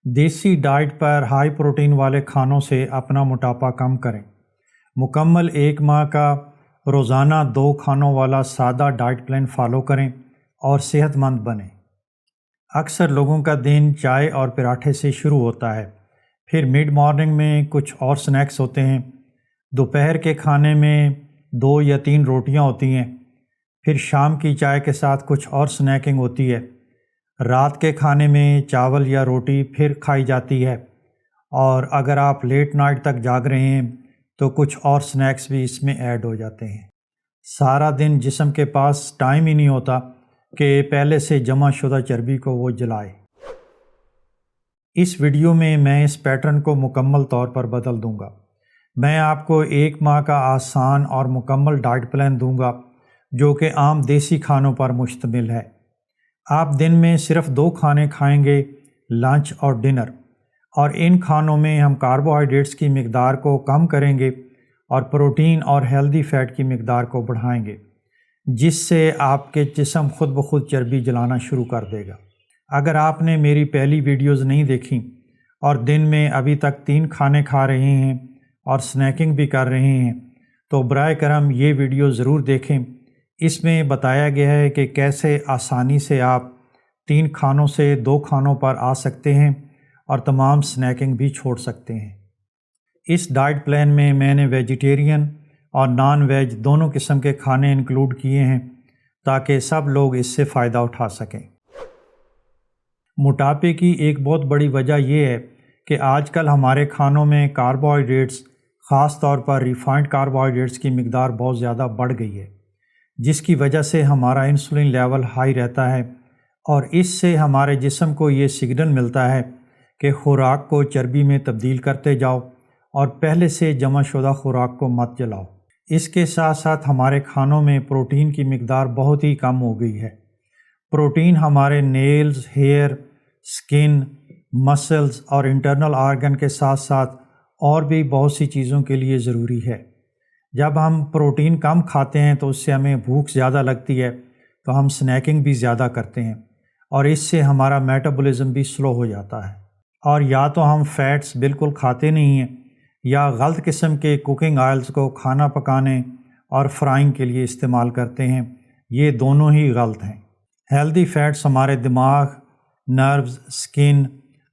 دیسی ڈائٹ پر high protein والے کھانوں سے اپنا موٹاپا کم کریں۔ مکمل 1 ماہ کا روزانہ 2 کھانوں والا سادہ ڈائٹ پلان فالو کریں اور صحت مند بنیں۔ اکثر لوگوں کا دن چائے اور پراٹھے سے شروع ہوتا ہے، پھر مڈ مارننگ میں کچھ اور سنیکس ہوتے ہیں، دوپہر کے کھانے میں 2 یا 3 روٹیاں ہوتی ہیں، پھر شام کی چائے کے ساتھ کچھ اور سنیکنگ ہوتی ہے، رات کے کھانے میں چاول یا روٹی پھر کھائی جاتی ہے، اور اگر آپ لیٹ نائٹ تک جاگ رہے ہیں تو کچھ اور سنیکس بھی اس میں ایڈ ہو جاتے ہیں۔ سارا دن جسم کے پاس ٹائم ہی نہیں ہوتا کہ پہلے سے جمع شدہ چربی کو وہ جلائے۔ اس ویڈیو میں اس پیٹرن کو مکمل طور پر بدل دوں گا۔ میں آپ کو 1 ماہ کا آسان اور مکمل ڈائٹ پلان دوں گا جو کہ عام دیسی کھانوں پر مشتمل ہے۔ آپ دن میں صرف 2 کھانے کھائیں گے، لنچ اور ڈنر، اور ان کھانوں میں ہم کاربوہائیڈریٹس کی مقدار کو کم کریں گے اور پروٹین اور ہیلدی فیٹ کی مقدار کو بڑھائیں گے، جس سے آپ کے جسم خود بخود چربی جلانا شروع کر دے گا۔ اگر آپ نے میری پہلی ویڈیوز نہیں دیکھیں اور دن میں ابھی تک 3 کھانے کھا رہے ہیں اور سنیکنگ بھی کر رہے ہیں تو برائے کرم یہ ویڈیو ضرور دیکھیں۔ اس میں بتایا گیا ہے کہ کیسے آسانی سے آپ 3 کھانوں سے 2 کھانوں پر آ سکتے ہیں اور تمام سنیکنگ بھی چھوڑ سکتے ہیں۔ اس ڈائٹ پلان میں نے ویجیٹیرین اور نان ویج دونوں قسم کے کھانے انکلوڈ کیے ہیں تاکہ سب لوگ اس سے فائدہ اٹھا سکیں۔ موٹاپے کی ایک بہت بڑی وجہ یہ ہے کہ آج کل ہمارے کھانوں میں کاربوہائیڈریٹس، خاص طور پر ریفائنڈ کاربوہائیڈریٹس کی مقدار بہت زیادہ بڑھ گئی ہے، جس کی وجہ سے ہمارا انسولین لیول ہائی رہتا ہے، اور اس سے ہمارے جسم کو یہ سگنل ملتا ہے کہ خوراک کو چربی میں تبدیل کرتے جاؤ اور پہلے سے جمع شدہ خوراک کو مت جلاؤ۔ اس کے ساتھ ساتھ ہمارے کھانوں میں پروٹین کی مقدار بہت ہی کم ہو گئی ہے۔ پروٹین ہمارے نیلز، ہیئر، سکن، مسلز اور انٹرنل آرگن کے ساتھ ساتھ اور بھی بہت سی چیزوں کے لیے ضروری ہے۔ جب ہم پروٹین کم کھاتے ہیں تو اس سے ہمیں بھوک زیادہ لگتی ہے، تو ہم سنیکنگ بھی زیادہ کرتے ہیں، اور اس سے ہمارا میٹابولزم بھی سلو ہو جاتا ہے، اور یا تو ہم فیٹس بالکل کھاتے نہیں ہیں یا غلط قسم کے کوکنگ آئلز کو کھانا پکانے اور فرائنگ کے لیے استعمال کرتے ہیں۔ یہ دونوں ہی غلط ہیں۔ ہیلدی فیٹس ہمارے دماغ، نروز، سکن،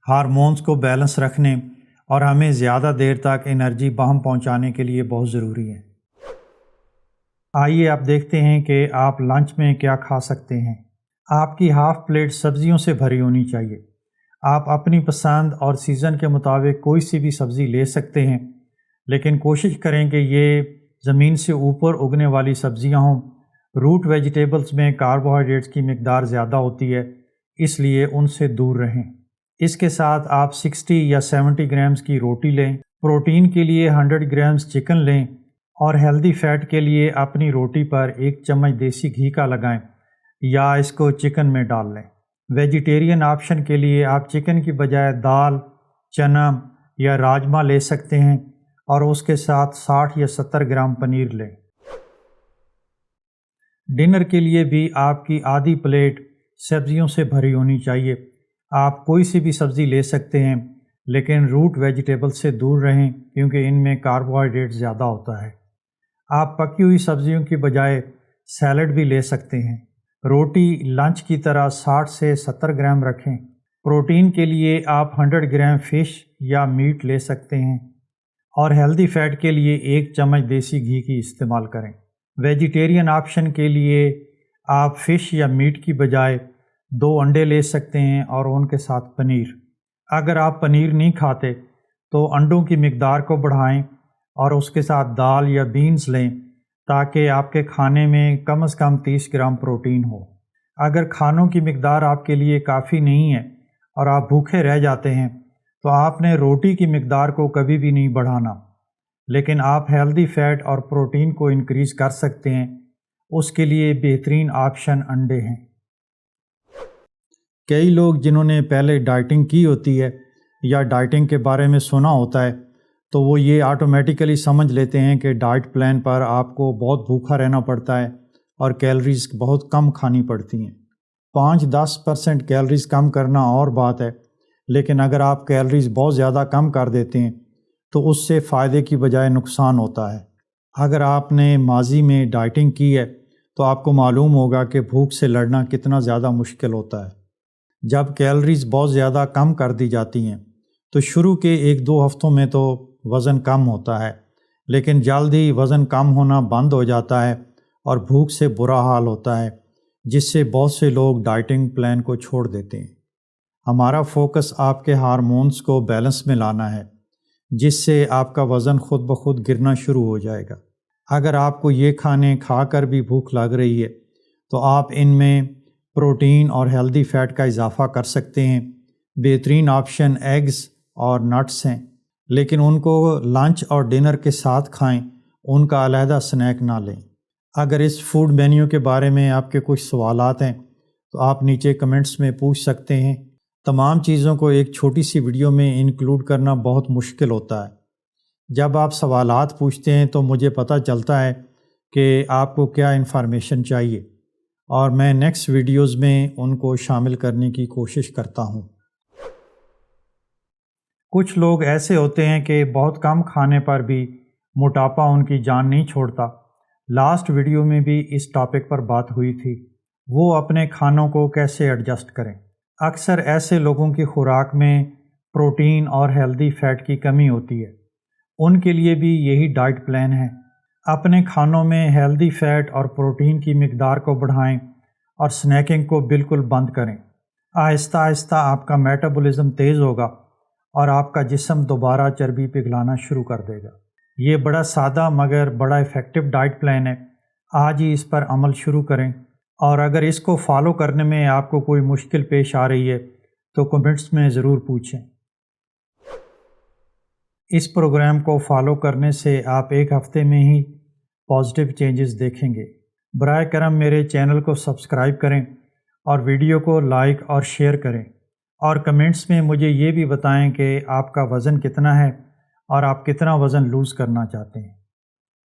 ہارمونز کو بیلنس رکھنے اور ہمیں زیادہ دیر تک انرجی بہم پہنچانے کے لیے بہت ضروری ہیں۔ آئیے آپ دیکھتے ہیں کہ آپ لنچ میں کیا کھا سکتے ہیں۔ آپ کی ہاف پلیٹ سبزیوں سے بھری ہونی چاہیے۔ آپ اپنی پسند اور سیزن کے مطابق کوئی سی بھی سبزی لے سکتے ہیں، لیکن کوشش کریں کہ یہ زمین سے اوپر اگنے والی سبزیاں ہوں۔ روٹ ویجیٹیبلز میں کاربوہائیڈریٹس کی مقدار زیادہ ہوتی ہے، اس لیے ان سے دور رہیں۔ اس کے ساتھ آپ 60 یا 70 گرامز کی روٹی لیں، پروٹین کے لیے 100 گرامز چکن لیں، اور ہیلدی فیٹ کے لیے اپنی روٹی پر 1 چمچ دیسی گھی کا لگائیں یا اس کو چکن میں ڈال لیں۔ ویجیٹیرین آپشن کے لیے آپ چکن کی بجائے دال، چنا یا راجمہ لے سکتے ہیں، اور اس کے ساتھ 60 یا 70 گرام پنیر لیں۔ ڈنر کے لیے بھی آپ کی آدھی پلیٹ سبزیوں سے بھری ہونی چاہیے۔ آپ کوئی سی بھی سبزی لے سکتے ہیں، لیکن روٹ ویجیٹیبل سے دور رہیں کیونکہ ان میں کاربوہائیڈریٹ زیادہ ہوتا ہے۔ آپ پکی ہوئی سبزیوں کی بجائے سیلڈ بھی لے سکتے ہیں۔ روٹی لنچ کی طرح 60 سے 70 گرام رکھیں۔ پروٹین کے لیے آپ 100 گرام فش یا میٹ لے سکتے ہیں، اور ہیلدی فیٹ کے لیے 1 چمچ دیسی گھی کی استعمال کریں۔ ویجیٹیرین آپشن کے لیے آپ فش یا میٹ کی بجائے 2 انڈے لے سکتے ہیں اور ان کے ساتھ پنیر۔ اگر آپ پنیر نہیں کھاتے تو انڈوں کی مقدار کو بڑھائیں اور اس کے ساتھ دال یا بینز لیں تاکہ آپ کے کھانے میں کم از کم 30 گرام پروٹین ہو۔ اگر کھانوں کی مقدار آپ کے لیے کافی نہیں ہے اور آپ بھوکے رہ جاتے ہیں تو آپ نے روٹی کی مقدار کو کبھی بھی نہیں بڑھانا، لیکن آپ ہیلدی فیٹ اور پروٹین کو انکریز کر سکتے ہیں۔ اس کے لیے بہترین آپشن انڈے ہیں۔ کئی لوگ جنہوں نے پہلے ڈائٹنگ کی ہوتی ہے یا ڈائٹنگ کے بارے میں سنا ہوتا ہے تو وہ یہ آٹومیٹیکلی سمجھ لیتے ہیں کہ ڈائٹ پلان پر آپ کو بہت بھوکا رہنا پڑتا ہے اور کیلریز بہت کم کھانی پڑتی ہیں۔ 5-10% کیلریز کم کرنا اور بات ہے، لیکن اگر آپ کیلریز بہت زیادہ کم کر دیتے ہیں تو اس سے فائدے کی بجائے نقصان ہوتا ہے۔ اگر آپ نے ماضی میں ڈائٹنگ کی ہے تو آپ کو معلوم ہوگا کہ بھوک سے لڑنا کتنا زیادہ مشکل ہوتا ہے۔ جب کیلریز بہت زیادہ کم کر دی جاتی ہیں تو شروع کے 1-2 ہفتوں میں تو وزن کم ہوتا ہے، لیکن جلد ہی وزن کم ہونا بند ہو جاتا ہے اور بھوک سے برا حال ہوتا ہے، جس سے بہت سے لوگ ڈائٹنگ پلان کو چھوڑ دیتے ہیں۔ ہمارا فوکس آپ کے ہارمونز کو بیلنس میں لانا ہے، جس سے آپ کا وزن خود بخود گرنا شروع ہو جائے گا۔ اگر آپ کو یہ کھانے کھا کر بھی بھوک لگ رہی ہے تو آپ ان میں پروٹین اور ہیلدی فیٹ کا اضافہ کر سکتے ہیں۔ بہترین آپشن ایگز اور نٹس ہیں، لیکن ان کو لنچ اور ڈنر کے ساتھ کھائیں، ان کا علیحدہ سنیک نہ لیں۔ اگر اس فوڈ مینیو کے بارے میں آپ کے کچھ سوالات ہیں تو آپ نیچے کمنٹس میں پوچھ سکتے ہیں۔ تمام چیزوں کو ایک چھوٹی سی ویڈیو میں انکلوڈ کرنا بہت مشکل ہوتا ہے۔ جب آپ سوالات پوچھتے ہیں تو مجھے پتہ چلتا ہے کہ آپ کو کیا انفارمیشن چاہیے، اور میں نیکسٹ ویڈیوز میں ان کو شامل کرنے کی کوشش کرتا ہوں۔ کچھ لوگ ایسے ہوتے ہیں کہ بہت کم کھانے پر بھی موٹاپا ان کی جان نہیں چھوڑتا۔ لاسٹ ویڈیو میں بھی اس ٹاپک پر بات ہوئی تھی، وہ اپنے کھانوں کو کیسے ایڈجسٹ کریں۔ اکثر ایسے لوگوں کی خوراک میں پروٹین اور ہیلدی فیٹ کی کمی ہوتی ہے، ان کے لیے بھی یہی ڈائٹ پلان ہے۔ اپنے کھانوں میں ہیلدی فیٹ اور پروٹین کی مقدار کو بڑھائیں اور سنیکنگ کو بالکل بند کریں۔ آہستہ آہستہ آپ کا میٹابولزم تیز ہوگا اور آپ کا جسم دوبارہ چربی پگھلانا شروع کر دے گا۔ یہ بڑا سادہ مگر بڑا ایفیکٹو ڈائٹ پلان ہے۔ آج ہی اس پر عمل شروع کریں، اور اگر اس کو فالو کرنے میں آپ کو کوئی مشکل پیش آ رہی ہے تو کمنٹس میں ضرور پوچھیں۔ اس پروگرام کو فالو کرنے سے آپ 1 ہفتے میں ہی پازیٹیو چینجز دیکھیں گے۔ براہ کرم میرے چینل کو سبسکرائب کریں اور ویڈیو کو لائک اور شیئر کریں، اور کمنٹس میں مجھے یہ بھی بتائیں کہ آپ کا وزن کتنا ہے اور آپ کتنا وزن لوز کرنا چاہتے ہیں۔